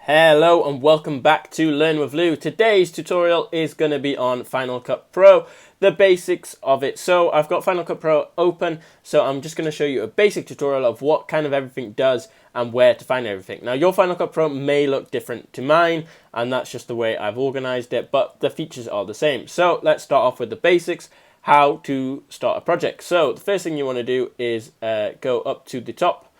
Hello and welcome back to Learn with Lou. Today's tutorial is going to be on Final Cut Pro, the basics of it. So I've got Final Cut Pro open, so I'm just going to show you a basic tutorial of what kind of everything does and where to find everything. Now your Final Cut Pro may look different to mine, and that's just the way I've organized it, but the features are the same. So let's start off with the basics, how to start a project. So the first thing you want to do is go up to the top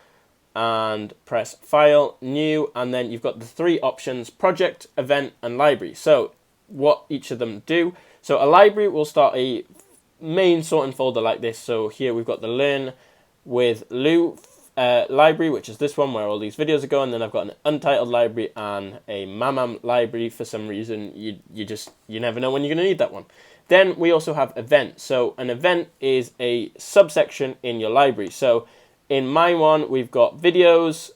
and press File, New, and then you've got the three options: Project, Event, and Library. So what each of them do. So a library will start a main sorting folder like this. So here we've got the Learn with Lou library, which is this one where all these videos are going. Then I've got an Untitled library and a Mamam library. For some reason, you never know when you're going to need that one. Then we also have Event. So an event is a subsection in your library. So in my one, we've got videos,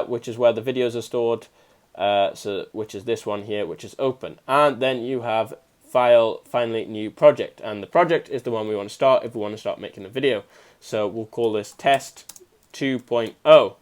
which is where the videos are stored, which is this one here, which is open. And then you have File, finally, New Project. And the project is the one we want to start if we want to start making a video. So we'll call this Test 2.0.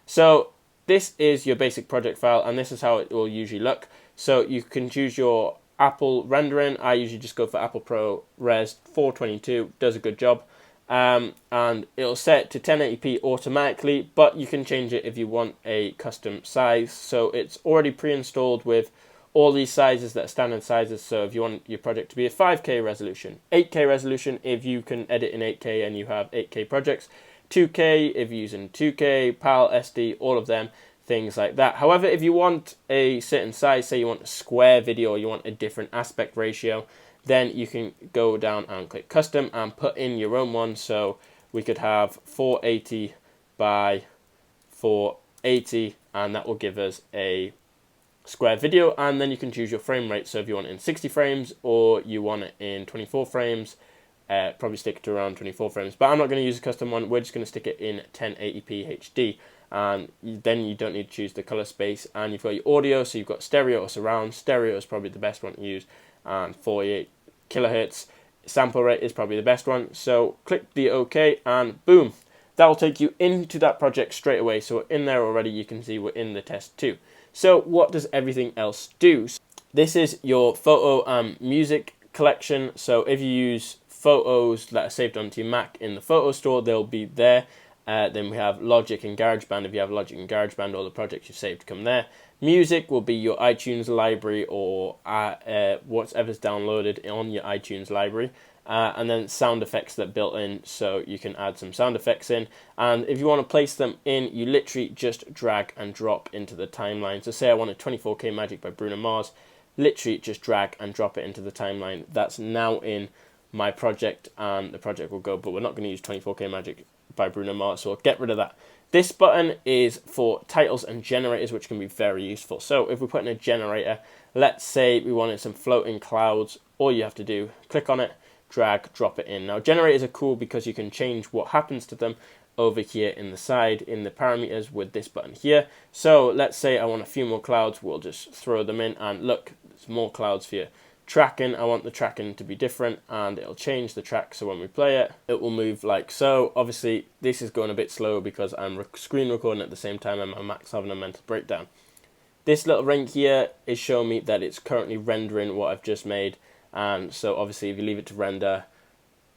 So this is your basic project file, and this is how it will usually look. So you can choose your Apple rendering. I usually just go for Apple Pro Res 422, does a good job. And it'll set to 1080p automatically, but you can change it if you want a custom size. So it's already pre-installed with all these sizes that are standard sizes. So if you want your project to be a 5K resolution, 8K resolution if you can edit in 8K and you have 8K projects, 2K if you're using 2K, PAL, SD, all of them, things like that. However, if you want a certain size, say you want a square video or you want a different aspect ratio, then you can go down and click custom and put in your own one. So we could have 480 by 480, and that will give us a square video. And then you can choose your frame rate. So if you want it in 60 frames or you want it in 24 frames, probably stick it to around 24 frames. But I'm not going to use a custom one. We're just going to stick it in 1080p HD. And then you don't need to choose the color space. And you've got your audio, so you've got stereo or surround. Stereo is probably the best one to use, and 48 kilohertz sample rate is probably the best one. So click the OK, and boom, that will take you into that project straight away. So we're in there already. You can see we're in the test 2. So what does everything else do? This is your photo and music collection. So if you use photos that are saved onto your Mac in the photo store, they'll be there. Then we have Logic and GarageBand. If you have Logic and GarageBand, all the projects you've saved come there. Music will be your iTunes library or whatever's downloaded on your iTunes library. And then sound effects that are built in, so you can add some sound effects in. And if you want to place them in, you literally just drag and drop into the timeline. So say I wanted 24K Magic by Bruno Mars, literally just drag and drop it into the timeline. That's now in my project, and the project will go, but we're not going to use 24K Magic by Bruno Mars, so I'll get rid of that. This button is for titles and generators, which can be very useful. So if we put in a generator, let's say we wanted some floating clouds, all you have to do, click on it, drag, drop it in. Now generators are cool because you can change what happens to them over here in the side in the parameters with this button here. So let's say I want a few more clouds, we'll just throw them in, and look, there's more clouds for you. Tracking, I want the tracking to be different, and it'll change the track, so when we play it, it will move like so. Obviously this is going a bit slow because I'm screen recording at the same time and my Mac's having a mental breakdown. This little ring here is showing me that it's currently rendering what I've just made, and so obviously if you leave it to render,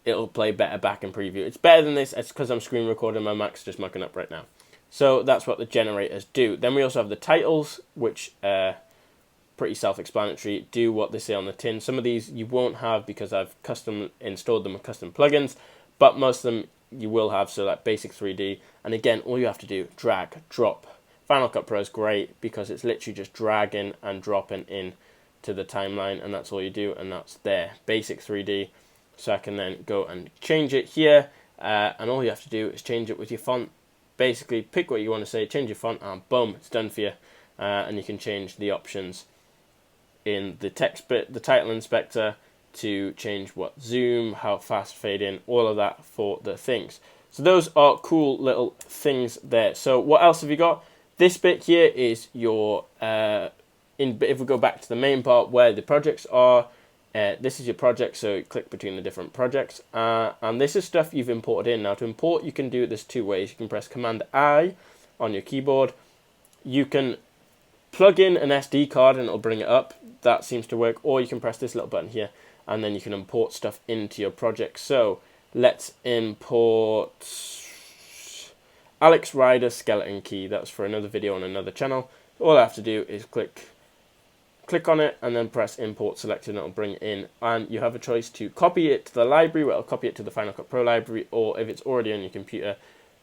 it'll play better back in preview. It's better than this. It's because I'm screen recording, my Mac's just mucking up right now. So that's what the generators do. Then we also have the titles, which pretty self-explanatory, do what they say on the tin. Some of these you won't have because I've custom installed them with custom plugins, but most of them you will have, so like basic 3D. And again, all you have to do, drag, drop. Final Cut Pro is great because it's literally just dragging and dropping in to the timeline, and that's all you do, and that's there, basic 3D. So I can then go and change it here, and all you have to do is change it with your font. Basically, pick what you want to say, change your font, and boom, it's done for you. And you can change the options in the text bit, the title inspector, to change what zoom, how fast fade in, all of that for the things. So those are cool little things there. So what else have you got? This bit here is your, if we go back to the main part where the projects are, this is your project, so click between the different projects. And this is stuff you've imported in. Now to import, you can do this 2 ways. You can press Command I on your keyboard. You can plug in an SD card and it'll bring it up. That seems to work. Or you can press this little button here and then you can import stuff into your project. So let's import Alex Rider skeleton key. That's for another video on another channel. All I have to do is click on it and then press import selected and it'll bring it in, and you have a choice to copy it to the library where it'll copy it to the Final Cut Pro library, or if it's already on your computer,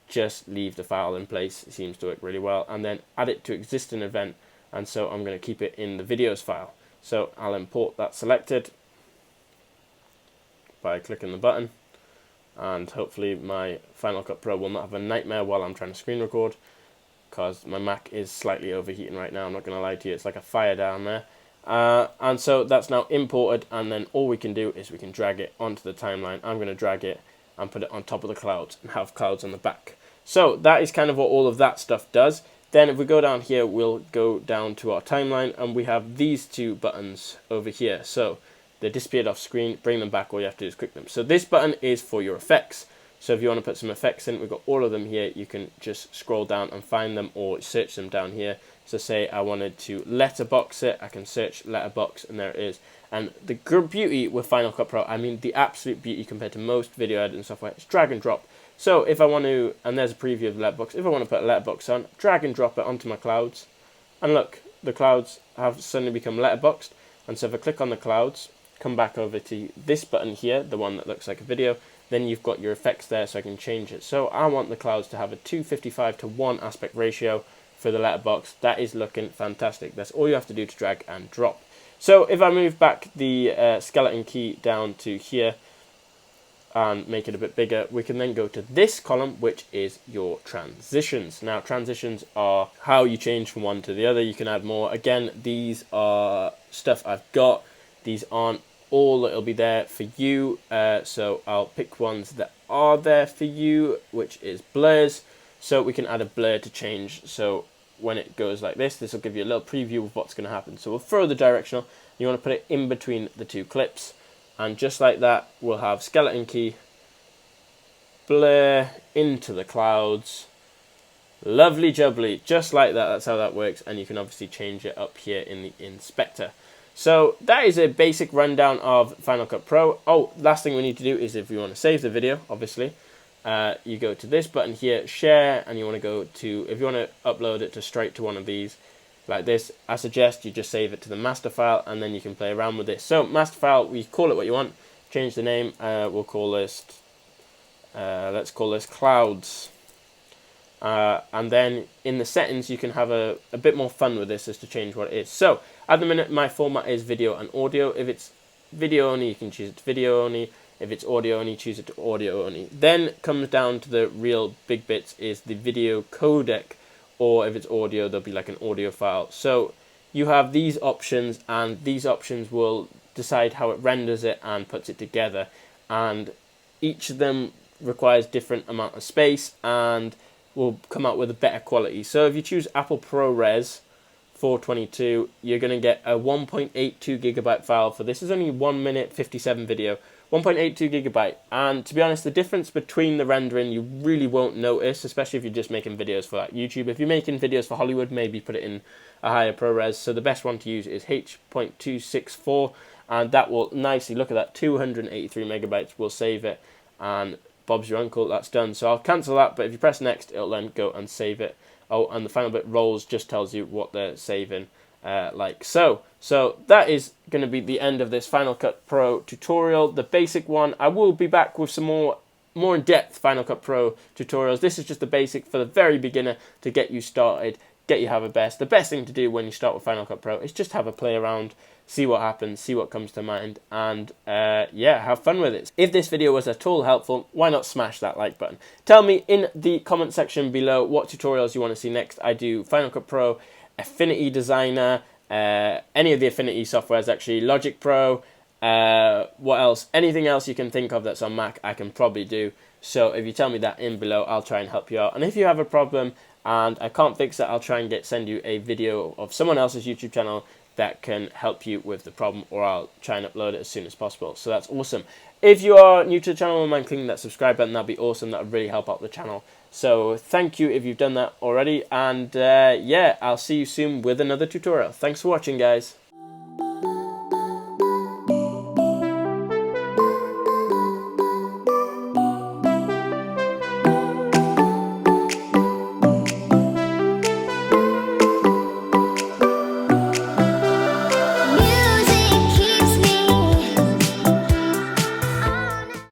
just leave the file in place. It seems to work really well, and then add it to existing event, and so I'm going to keep it in the videos file. So I'll import that selected by clicking the button, and hopefully my Final Cut Pro will not have a nightmare while I'm trying to screen record, because my Mac is slightly overheating right now. I'm not going to lie to you, it's like a fire down there. And so that's now imported, and then all we can do is we can drag it onto the timeline. I'm going to drag it and put it on top of the clouds and have clouds on the back. So that is kind of what all of that stuff does. Then if we go down here, we'll go down to our timeline, and we have these two buttons over here. So they disappeared off screen. Bring them back, all you have to do is click them. So this button is for your effects. So if you want to put some effects in, we've got all of them here. You can just scroll down and find them, or search them down here. So say I wanted to letterbox it, I can search letterbox, and there it is. And the beauty with Final Cut Pro, I mean the absolute beauty compared to most video editing software, is drag and drop. So if I want to, and there's a preview of the letterbox, if I want to put a letterbox on, drag and drop it onto my clouds, and look, the clouds have suddenly become letterboxed. And so if I click on the clouds, come back over to this button here, the one that looks like a video, then you've got your effects there, so I can change it. So I want the clouds to have a 255:1 aspect ratio for the letterbox. That is looking fantastic. That's all you have to do to drag and drop. So if I move back the skeleton key down to here and make it a bit bigger, we can then go to this column, which is your transitions. Now transitions are how you change from one to the other. You can add more. Again, these are stuff I've got. These aren't all that will be there for you, so I'll pick ones that are there for you, which is blurs. So we can add a blur to change, so when it goes like this will give you a little preview of what's going to happen. So we'll throw the directional, you want to put it in between the two clips, and just like that we'll have skeleton key, blur into the clouds, lovely jubbly, just like that. That's how that works, and you can obviously change it up here in the inspector. So that is a basic rundown of Final Cut Pro. Oh, last thing we need to do is, if you want to save the video, obviously, you go to this button here, share, and you want to go to, if you want to upload it to straight to one of these like this, I suggest you just save it to the master file, and then you can play around with this. So master file, we call it what you want, change the name, we'll call this, let's call this clouds. And then in the settings you can have a bit more fun with this as to change what it is. So at the minute my format is video and audio. If it's video only, you can choose it to video only. If it's audio only, choose it to audio only. Then comes down to the real big bits, is the video codec, or if it's audio, there'll be like an audio file. So you have these options, and these options will decide how it renders it and puts it together, and each of them requires different amount of space and will come out with a better quality. So if you choose Apple ProRes 422, you're going to get a 1.82 gigabyte file for this. Is only 1 minute 57 video, 1.82 gigabyte. And to be honest, the difference between the rendering you really won't notice, especially if you're just making videos for like YouTube. If you're making videos for Hollywood, maybe put it in a higher ProRes. So the best one to use is H.264, and that will nicely, look at that, 283 megabytes will save it, and Bob's your uncle, that's done. So I'll cancel that, but if you press next, it'll then go and save it. Oh, and the final bit, rolls, just tells you what they're saving, like so. So that is going to be the end of this Final Cut Pro tutorial, the basic one. I will be back with some more in-depth Final Cut Pro tutorials. This is just the basic for the very beginner to get you started, get you have a best. The best thing to do when you start with Final Cut Pro is just have a play around, see what happens, see what comes to mind, and yeah, have fun with it. If this video was at all helpful, why not smash that like button? Tell me in the comment section below what tutorials you want to see next. I do Final Cut Pro, Affinity Designer, any of the Affinity softwares actually, Logic Pro, what else? Anything else you can think of that's on Mac, I can probably do. So if you tell me that in below, I'll try and help you out. And if you have a problem and I can't fix it, I'll try and send you a video of someone else's YouTube channel that can help you with the problem, or I'll try and upload it as soon as possible. So that's awesome. If you are new to the channel, wouldn't mind clicking that subscribe button. That'd be awesome. That would really help out the channel. So thank you if you've done that already. And yeah, I'll see you soon with another tutorial. Thanks for watching, guys.